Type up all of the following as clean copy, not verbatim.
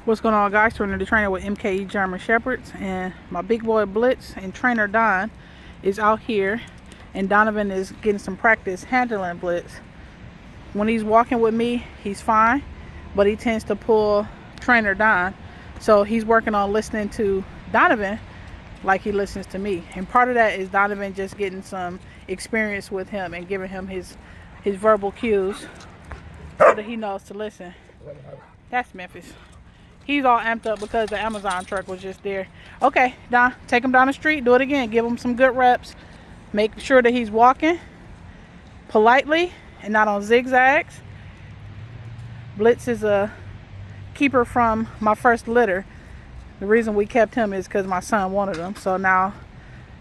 What's going on, guys? Turner the trainer with MKE German Shepherds, and my big boy Blitz and trainer Don is out here, and Donovan is getting some practice handling Blitz. When he's walking with me, he's fine, but he tends to pull trainer Don, so he's working on listening to Donovan like he listens to me. And part of that is Donovan just getting some experience with him and giving him his verbal cues so that he knows to listen. That's Memphis. He's all amped up because the Amazon truck was just there. Okay, Don, take him down the street. Do it again. Give him some good reps. Make sure that he's walking politely and not on zigzags. Blitz is a keeper from my first litter. The reason we kept him is because my son wanted him. So now,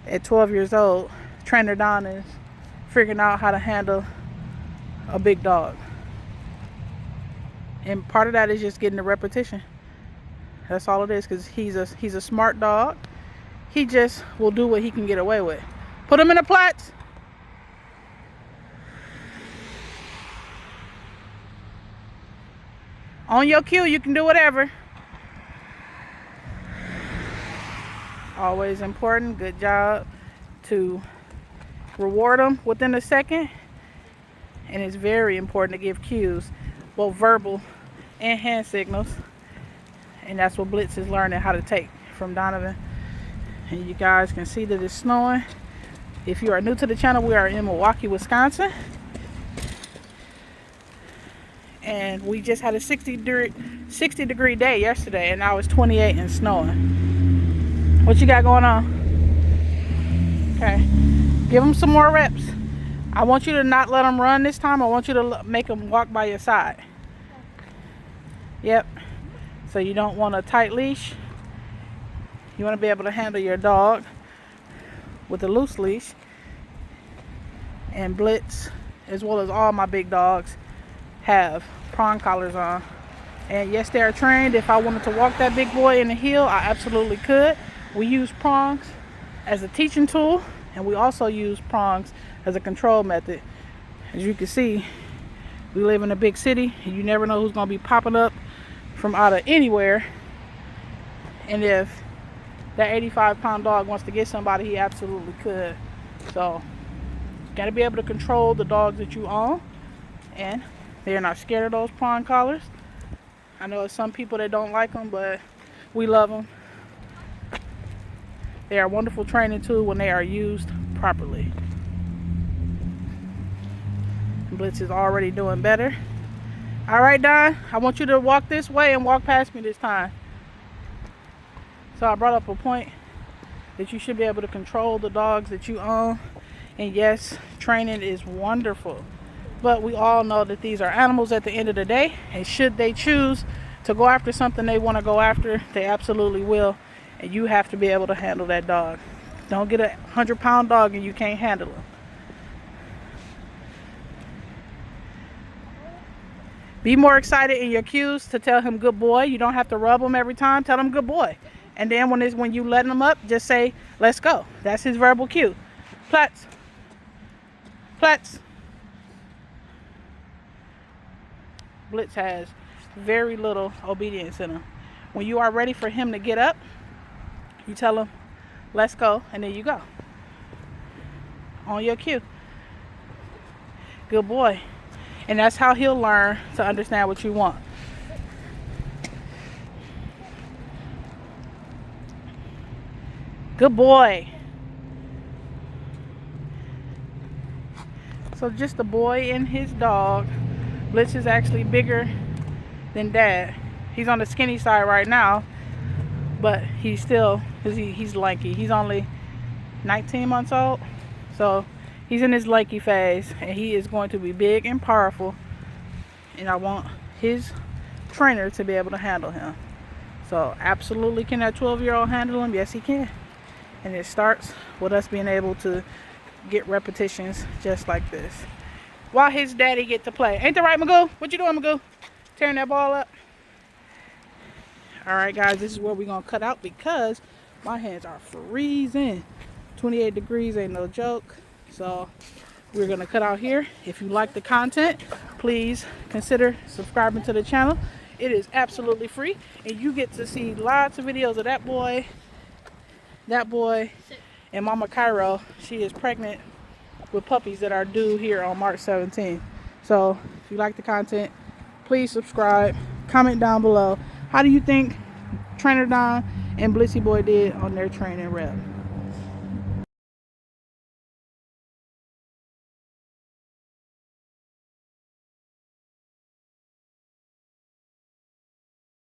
at 12 years old, trainer Don is figuring out how to handle a big dog. And part of that is just getting the repetition. That's all it is, because he's a smart dog. He just will do what he can get away with. Put him in the plats. On your cue, you can do whatever. Always important. Good job to reward them within a second. And it's very important to give cues, both verbal and hand signals. And that's what Blitz is learning how to take from Donovan. And you guys can see that it's snowing. If you are new to the channel, we are in Milwaukee, Wisconsin. And we just had a 60 degree day yesterday, and now it's 28 and snowing. What you got going on? Okay. Give him some more reps. I want you to not let him run this time. I want you to make him walk by your side. Yep. So you don't want a tight leash. You want to be able to handle your dog with a loose leash. And Blitz, as well as all my big dogs, have prong collars on. And yes, they are trained. If I wanted to walk that big boy in the heel, I absolutely could. We use prongs as a teaching tool, and we also use prongs as a control method. As you can see, we live in a big city, and you never know who's going to be popping up from out of anywhere. And if that 85-pound dog wants to get somebody, he absolutely could. So you got to be able to control the dogs that you own, and they're not scared of those prong collars. I know some people that don't like them, but we love them. They are a wonderful training tool when they are used properly. Blitz is already doing better. All right, Don, I want you to walk this way and walk past me this time. So I brought up a point that you should be able to control the dogs that you own. And yes, training is wonderful. But we all know that these are animals at the end of the day. And should they choose to go after something they want to go after, they absolutely will. And you have to be able to handle that dog. Don't get a 100-pound dog and you can't handle him. Be more excited in your cues to tell him good boy. You don't have to rub him every time. Tell him good boy. And then when you letting him up, just say, let's go. That's his verbal cue. Plats. Plats. Blitz has very little obedience in him. When you are ready for him to get up, you tell him, let's go, and then you go. On your cue. Good boy. And that's how he'll learn to understand what you want. Good boy. So just the boy and his dog. Blitz is actually bigger than Dad. He's on the skinny side right now, but he's still, he's lanky. He's only 19 months old. So he's in his lanky phase, and he is going to be big and powerful, and I want his trainer to be able to handle him. So absolutely, can that 12-year-old handle him? Yes, he can. And it starts with us being able to get repetitions just like this while his daddy get to play. Ain't that right, Magoo? What you doing, Magoo? Tearing that ball up? All right, guys, this is where we're going to cut out because my hands are freezing. 28 degrees ain't no joke. So we're going to cut out here. If you like the content, please consider subscribing to the channel It is absolutely free, and you get to see lots of videos of that boy, and Mama Cairo. She is pregnant with puppies that are due here on March 17th. So if you like the content, please subscribe, comment down below. How do you think Trainer Don and Blissy Boy did on their training rep?